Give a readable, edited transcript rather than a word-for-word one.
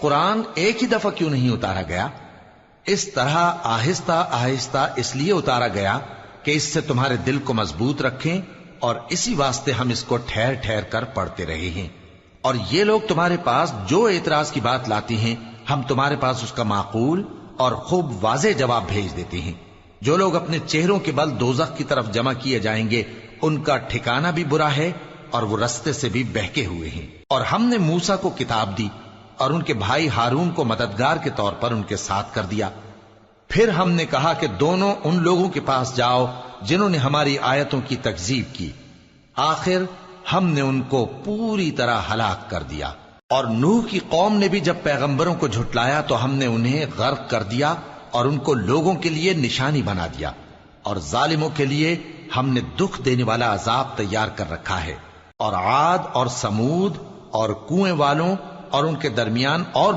قرآن ایک ہی دفعہ کیوں نہیں اتارا گیا؟ اس طرح آہستہ آہستہ اس لیے اتارا گیا کہ اس سے تمہارے دل کو مضبوط رکھیں، اور اسی واسطے ہم اس کو ٹھہر ٹھہر کر پڑھتے رہے ہیں۔ اور یہ لوگ تمہارے پاس جو اعتراض کی بات لاتی ہیں، ہم تمہارے پاس اس کا معقول اور خوب واضح جواب بھیج دیتے ہیں۔ جو لوگ اپنے چہروں کے بل دوزخ کی طرف جمع کیے جائیں گے، ان کا ٹھکانہ بھی برا ہے اور وہ رستے سے بھی بہکے ہوئے ہیں۔ اور ہم نے موسیٰ کو کتاب دی اور ان کے بھائی ہارون کو مددگار کے طور پر ان کے ساتھ کر دیا۔ پھر ہم نے کہا کہ دونوں ان لوگوں کے پاس جاؤ جنہوں نے ہماری آیتوں کی تکذیب کی۔ آخر ہم نے ان کو پوری طرح ہلاک کر دیا۔ اور نوح کی قوم نے بھی جب پیغمبروں کو جھٹلایا تو ہم نے انہیں غرق کر دیا اور ان کو لوگوں کے لیے نشانی بنا دیا، اور ظالموں کے لیے ہم نے دکھ دینے والا عذاب تیار کر رکھا ہے۔ اور عاد اور سمود اور کنویں والوں اور ان کے درمیان اور